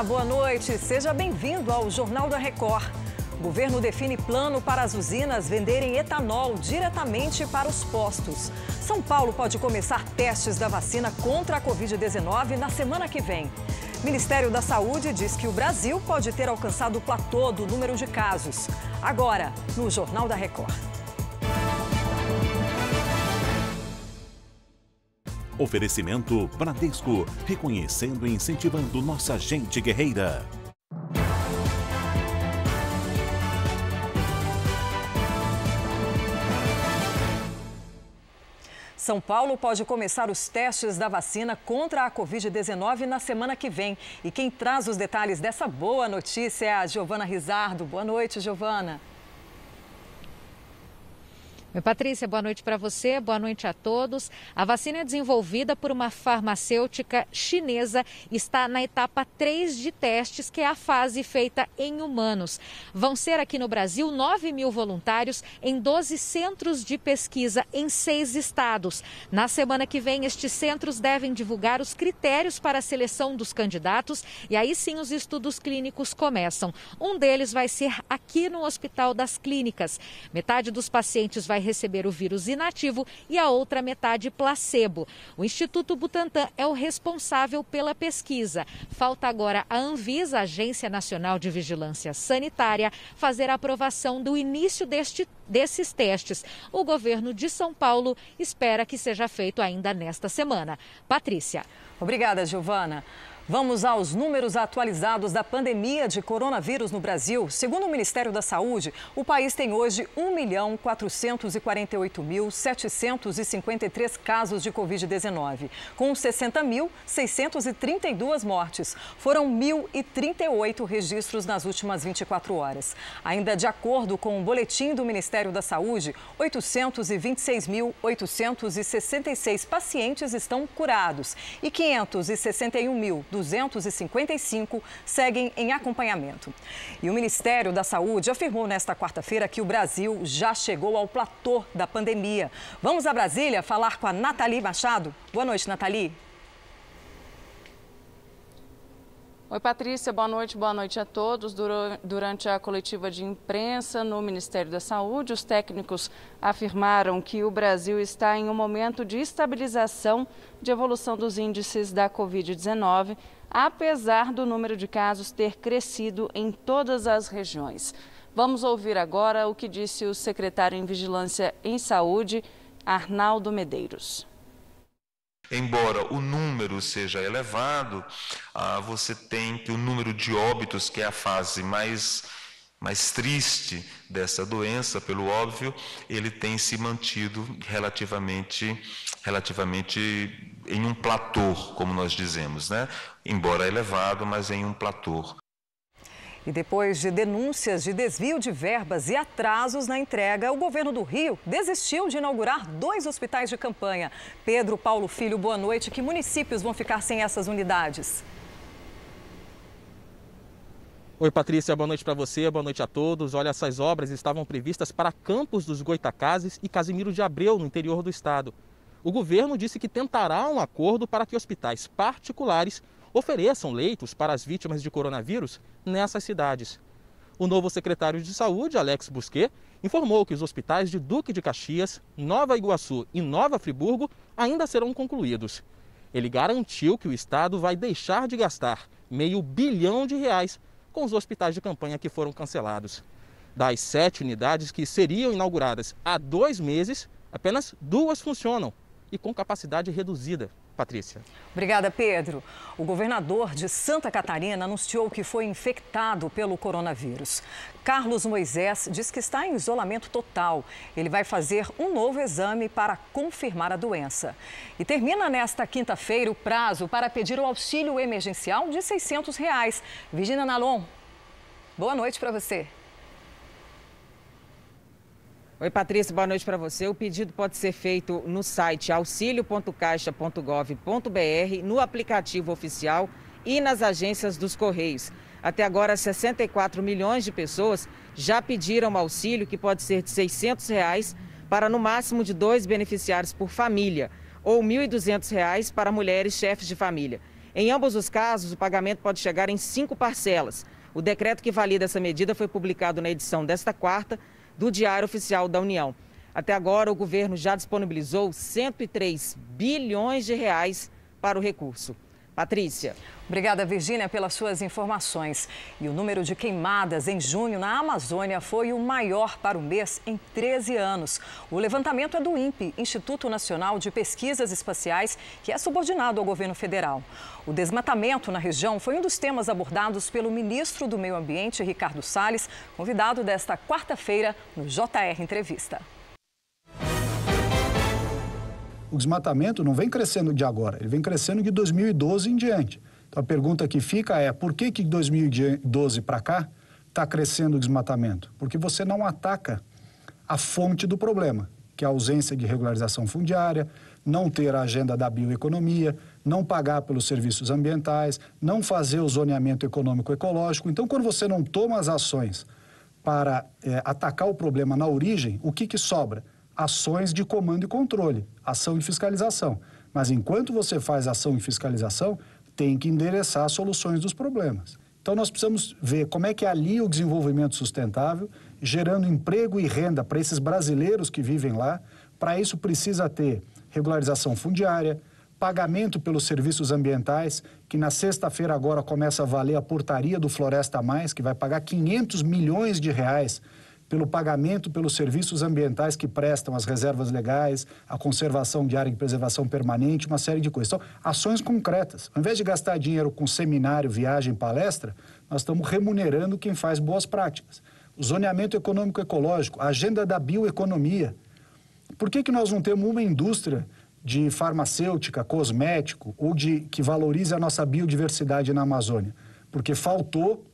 Olá, boa noite. Seja bem-vindo ao Jornal da Record. O governo define plano para as usinas venderem etanol diretamente para os postos. São Paulo pode começar testes da vacina contra a Covid-19 na semana que vem. Ministério da Saúde diz que o Brasil pode ter alcançado o platô do número de casos. Agora, no Jornal da Record. Oferecimento Bradesco, reconhecendo e incentivando nossa gente guerreira. São Paulo pode começar os testes da vacina contra a Covid-19 na semana que vem. E quem traz os detalhes dessa boa notícia é a Giovana Rizardo. Boa noite, Giovana. Oi, Patrícia, boa noite para você, boa noite a todos. A vacina é desenvolvida por uma farmacêutica chinesa e está na etapa 3 de testes, que é a fase feita em humanos. Vão ser aqui no Brasil 9 mil voluntários em 12 centros de pesquisa em 6 estados. Na semana que vem, estes centros devem divulgar os critérios para a seleção dos candidatos e aí sim os estudos clínicos começam. Um deles vai ser aqui no Hospital das Clínicas. Metade dos pacientes vai receber o vírus inativo e a outra metade placebo. O Instituto Butantan é o responsável pela pesquisa. Falta agora a Anvisa, Agência Nacional de Vigilância Sanitária, fazer a aprovação do início desses testes. O governo de São Paulo espera que seja feito ainda nesta semana. Patrícia. Obrigada, Giovana. Vamos aos números atualizados da pandemia de coronavírus no Brasil. Segundo o Ministério da Saúde, o país tem hoje 1.448.753 casos de Covid-19, com 60.632 mortes. Foram 1.038 registros nas últimas 24 horas. Ainda de acordo com o boletim do Ministério da Saúde, 826.866 pacientes estão curados e 561.255 seguem em acompanhamento. E o Ministério da Saúde afirmou nesta quarta-feira que o Brasil já chegou ao platô da pandemia. Vamos a Brasília falar com a Nathalie Machado. Boa noite, Nathalie. Oi, Patrícia, boa noite a todos. Durante a coletiva de imprensa no Ministério da Saúde, os técnicos afirmaram que o Brasil está em um momento de estabilização de evolução dos índices da Covid-19, apesar do número de casos ter crescido em todas as regiões. Vamos ouvir agora o que disse o secretário em Vigilância em Saúde, Arnaldo Medeiros. Embora o número seja elevado, você tem que o número de óbitos, que é a fase mais triste dessa doença, pelo óbvio, ele tem se mantido relativamente em um platô, como nós dizemos, né? Embora elevado, mas em um platô. E depois de denúncias de desvio de verbas e atrasos na entrega, o governo do Rio desistiu de inaugurar 2 hospitais de campanha. Pedro Paulo Filho, boa noite. Que municípios vão ficar sem essas unidades? Oi, Patrícia, boa noite para você, boa noite a todos. Olha, essas obras estavam previstas para Campos dos Goitacazes e Casimiro de Abreu, no interior do estado. O governo disse que tentará um acordo para que hospitais particulares ofereçam leitos para as vítimas de coronavírus nessas cidades. O novo secretário de Saúde, Alex Busquet, informou que os hospitais de Duque de Caxias, Nova Iguaçu e Nova Friburgo ainda serão concluídos. Ele garantiu que o estado vai deixar de gastar R$500 bilhão com os hospitais de campanha que foram cancelados. Das 7 unidades que seriam inauguradas há 2 meses, apenas 2 funcionam e com capacidade reduzida. Patrícia. Obrigada, Pedro. O governador de Santa Catarina anunciou que foi infectado pelo coronavírus. Carlos Moisés diz que está em isolamento total. Ele vai fazer um novo exame para confirmar a doença. E termina nesta quinta-feira o prazo para pedir o auxílio emergencial de R$600. Virginia Nalon, boa noite para você. Oi, Patrícia, boa noite para você. O pedido pode ser feito no site auxilio.caixa.gov.br, no aplicativo oficial e nas agências dos Correios. Até agora, 64 milhões de pessoas já pediram auxílio, que pode ser de R$600 para no máximo de 2 beneficiários por família, ou R$1.200 para mulheres chefes de família. Em ambos os casos, o pagamento pode chegar em 5 parcelas. O decreto que valida essa medida foi publicado na edição desta quarta do Diário Oficial da União. Até agora, o governo já disponibilizou 103 bilhões de reais para o recurso. Patrícia. Obrigada, Virgínia, pelas suas informações. E o número de queimadas em junho na Amazônia foi o maior para o mês em 13 anos. O levantamento é do INPE, Instituto Nacional de Pesquisas Espaciais, que é subordinado ao governo federal. O desmatamento na região foi um dos temas abordados pelo ministro do Meio Ambiente, Ricardo Salles, convidado desta quarta-feira no JR Entrevista. O desmatamento não vem crescendo de agora, ele vem crescendo de 2012 em diante. Então a pergunta que fica é, por que de 2012 para cá está crescendo o desmatamento? Porque você não ataca a fonte do problema, que é a ausência de regularização fundiária, não ter a agenda da bioeconomia, não pagar pelos serviços ambientais, não fazer o zoneamento econômico-ecológico. Então, quando você não toma as ações para atacar o problema na origem, o que sobra? Ações de comando e controle, ação de fiscalização. Mas enquanto você faz ação de fiscalização, tem que endereçar as soluções dos problemas. Então nós precisamos ver como é que alia o desenvolvimento sustentável, gerando emprego e renda para esses brasileiros que vivem lá. Para isso precisa ter regularização fundiária, pagamento pelos serviços ambientais, que na sexta-feira agora começa a valer a portaria do Floresta a Mais, que vai pagar 500 milhões de reais pelo pagamento pelos serviços ambientais que prestam as reservas legais, a conservação de área de preservação permanente, uma série de coisas. Então, ações concretas. Ao invés de gastar dinheiro com seminário, viagem, palestra, nós estamos remunerando quem faz boas práticas. O zoneamento econômico-ecológico, a agenda da bioeconomia. Por que nós não temos uma indústria de farmacêutica, cosmético, ou que valorize a nossa biodiversidade na Amazônia? Porque faltou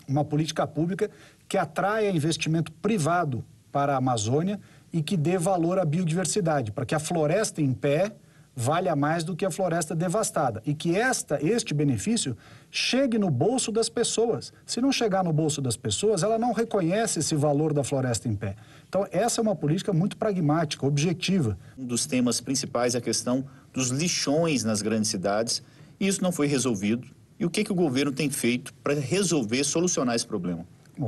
uma política pública que atraia investimento privado para a Amazônia e que dê valor à biodiversidade, para que a floresta em pé valha mais do que a floresta devastada e que este benefício chegue no bolso das pessoas. Se não chegar no bolso das pessoas, ela não reconhece esse valor da floresta em pé. Então, essa é uma política muito pragmática, objetiva. Um dos temas principais é a questão dos lixões nas grandes cidades, e isso não foi resolvido. E o que o governo tem feito para resolver, solucionar esse problema?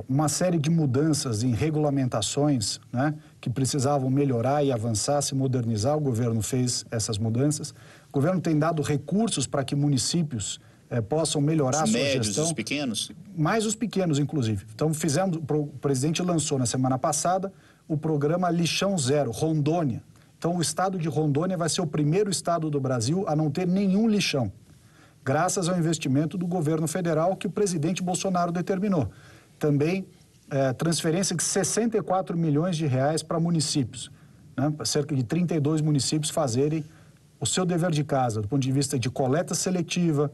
Uma série de mudanças em regulamentações, né, que precisavam melhorar e avançar, se modernizar. O governo fez essas mudanças. O governo tem dado recursos para que municípios possam melhorar a sua gestão. Os médios, os pequenos? Mais os pequenos, inclusive. Então, o presidente lançou na semana passada o programa Lixão Zero, Rondônia. Então, o estado de Rondônia vai ser o primeiro estado do Brasil a não ter nenhum lixão, graças ao investimento do governo federal que o presidente Bolsonaro determinou. Também transferência de 64 milhões de reais para municípios, né? Cerca de 32 municípios fazerem o seu dever de casa, do ponto de vista de coleta seletiva,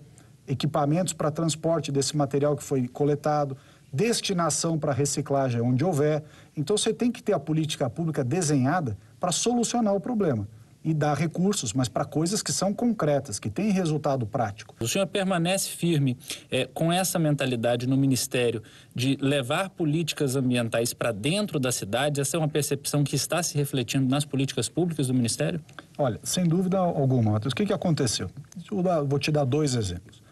equipamentos para transporte desse material que foi coletado, destinação para reciclagem onde houver. Então, você tem que ter a política pública desenhada para solucionar o problema e dar recursos, mas para coisas que são concretas, que têm resultado prático. O senhor permanece firme com essa mentalidade no Ministério de levar políticas ambientais para dentro da cidade? Essa é uma percepção que está se refletindo nas políticas públicas do Ministério? Olha, sem dúvida alguma, Matheus. O que aconteceu? Vou te dar 2 exemplos.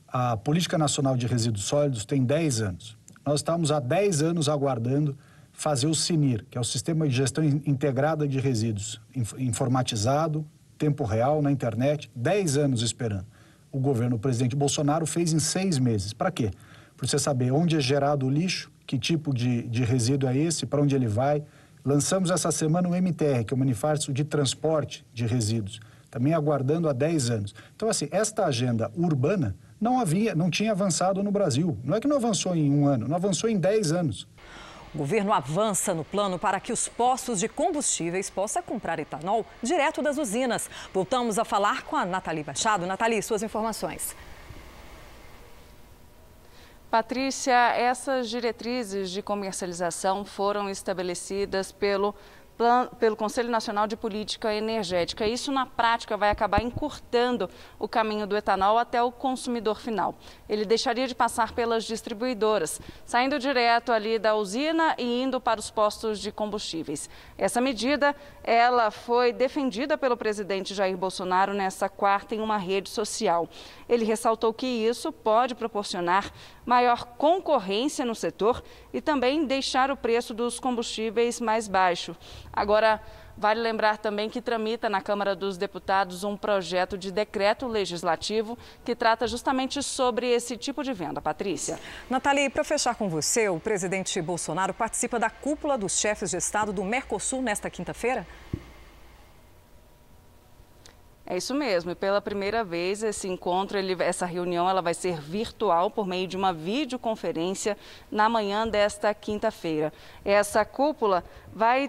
A Política Nacional de Resíduos Sólidos tem 10 anos. Nós estamos há 10 anos aguardando fazer o SINIR, que é o Sistema de Gestão Integrada de Resíduos, informatizado, tempo real, na internet, 10 anos esperando. O governo do presidente Bolsonaro fez em 6 meses. Para quê? Para você saber onde é gerado o lixo, que tipo de resíduo é esse, para onde ele vai. Lançamos essa semana o MTR, que é o Manifesto de Transporte de Resíduos, também aguardando há 10 anos. Então, assim, esta agenda urbana não tinha avançado no Brasil. Não é que não avançou em 1 ano, não avançou em 10 anos. O governo avança no plano para que os postos de combustíveis possam comprar etanol direto das usinas. Voltamos a falar com a Nathalie Machado. Nathalie, suas informações. Patrícia, essas diretrizes de comercialização foram estabelecidas pelo pelo Conselho Nacional de Política Energética. Isso, na prática, vai acabar encurtando o caminho do etanol até o consumidor final. Ele deixaria de passar pelas distribuidoras, saindo direto ali da usina e indo para os postos de combustíveis. Essa medida, ela foi defendida pelo presidente Jair Bolsonaro nesta quarta em uma rede social. Ele ressaltou que isso pode proporcionar maior concorrência no setor e também deixar o preço dos combustíveis mais baixo. Agora, vale lembrar também que tramita na Câmara dos Deputados um projeto de decreto legislativo que trata justamente sobre esse tipo de venda. Patrícia. Nathalie, para fechar com você, o presidente Bolsonaro participa da cúpula dos chefes de Estado do Mercosul nesta quinta-feira? É isso mesmo, e pela primeira vez esse encontro, essa reunião ela vai ser virtual por meio de uma videoconferência na manhã desta quinta-feira. Essa cúpula vai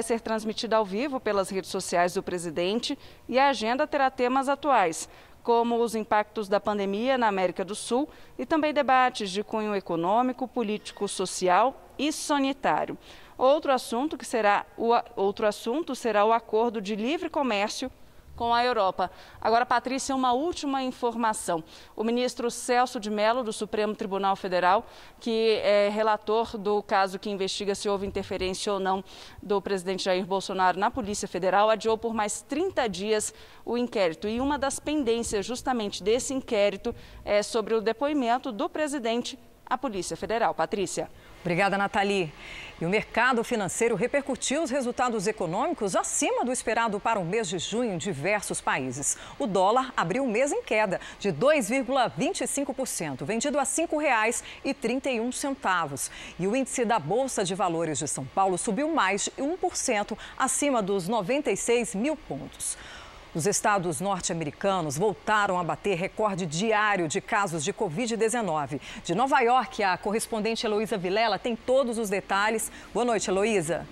ser transmitida ao vivo pelas redes sociais do presidente e a agenda terá temas atuais, como os impactos da pandemia na América do Sul e também debates de cunho econômico, político, social e sanitário. Outro assunto será o acordo de livre comércio com a Europa. Agora, Patrícia, uma última informação. O ministro Celso de Mello, do Supremo Tribunal Federal, que é relator do caso que investiga se houve interferência ou não do presidente Jair Bolsonaro na Polícia Federal, adiou por mais 30 dias o inquérito. E uma das pendências justamente desse inquérito é sobre o depoimento do presidente à Polícia Federal. Patrícia. Obrigada, Nathalie. E o mercado financeiro repercutiu os resultados econômicos acima do esperado para o mês de junho em diversos países. O dólar abriu o mês em queda de 2,25%, vendido a R$ 5,31. E o índice da Bolsa de Valores de São Paulo subiu mais de 1% acima dos 96 mil pontos. Os estados norte-americanos voltaram a bater recorde diário de casos de Covid-19. De Nova York, a correspondente Heloísa Vilela tem todos os detalhes. Boa noite, Heloísa.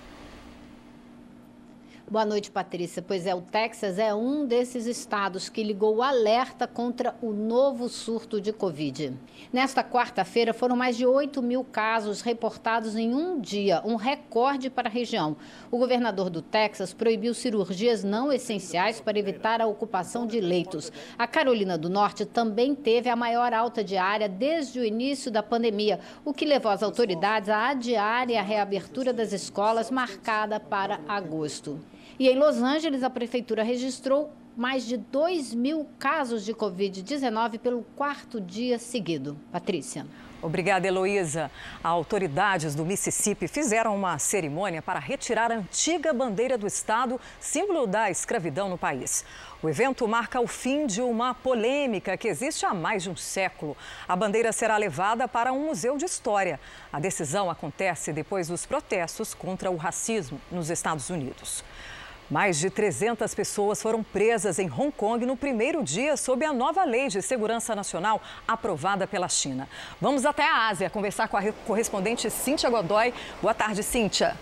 Boa noite, Patrícia. Pois é, o Texas é um desses estados que ligou o alerta contra o novo surto de Covid. Nesta quarta-feira, foram mais de 8 mil casos reportados em um dia, um recorde para a região. O governador do Texas proibiu cirurgias não essenciais para evitar a ocupação de leitos. A Carolina do Norte também teve a maior alta diária desde o início da pandemia, o que levou as autoridades a adiarem a reabertura das escolas marcada para agosto. E em Los Angeles, a prefeitura registrou mais de 2 mil casos de Covid-19 pelo quarto dia seguido. Patrícia. Obrigada, Heloísa. Autoridades do Mississippi fizeram uma cerimônia para retirar a antiga bandeira do estado, símbolo da escravidão no país. O evento marca o fim de uma polêmica que existe há mais de um século. A bandeira será levada para um museu de história. A decisão acontece depois dos protestos contra o racismo nos Estados Unidos. Mais de 300 pessoas foram presas em Hong Kong no primeiro dia sob a nova lei de segurança nacional aprovada pela China. Vamos até a Ásia conversar com a correspondente Cíntia Godoy. Boa tarde, Cíntia.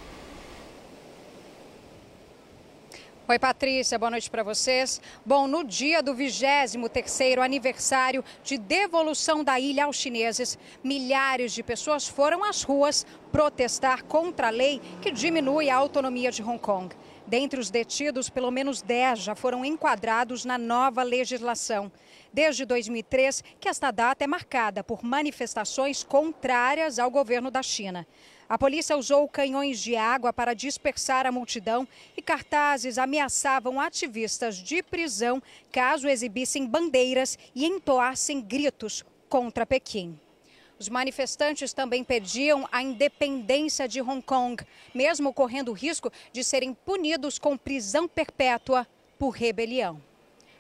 Oi, Patrícia, boa noite para vocês. Bom, no dia do 23º aniversário de devolução da ilha aos chineses, milhares de pessoas foram às ruas protestar contra a lei que diminui a autonomia de Hong Kong. Dentre os detidos, pelo menos 10 já foram enquadrados na nova legislação. Desde 2003, que esta data é marcada por manifestações contrárias ao governo da China. A polícia usou canhões de água para dispersar a multidão e cartazes ameaçavam ativistas de prisão caso exibissem bandeiras e entoassem gritos contra Pequim. Os manifestantes também pediam a independência de Hong Kong, mesmo correndo o risco de serem punidos com prisão perpétua por rebelião.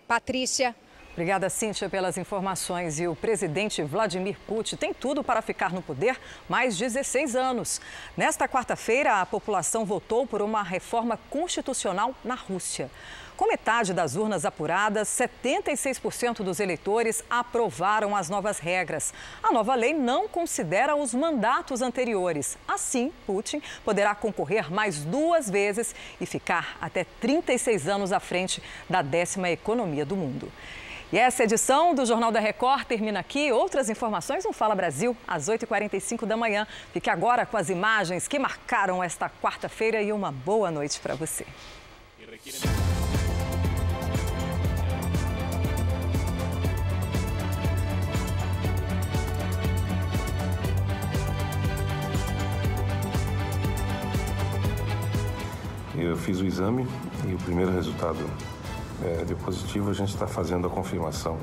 Patrícia. Obrigada, Cíntia, pelas informações. E o presidente Vladimir Putin tem tudo para ficar no poder mais 16 anos. Nesta quarta-feira, a população votou por uma reforma constitucional na Rússia. Com metade das urnas apuradas, 76% dos eleitores aprovaram as novas regras. A nova lei não considera os mandatos anteriores. Assim, Putin poderá concorrer mais 2 vezes e ficar até 36 anos à frente da 10ª economia do mundo. E essa edição do Jornal da Record termina aqui. Outras informações no Fala Brasil, às 8h45 da manhã. Fique agora com as imagens que marcaram esta quarta-feira e uma boa noite para você. Eu fiz o exame e o primeiro resultado deu positivo, a gente está fazendo a confirmação.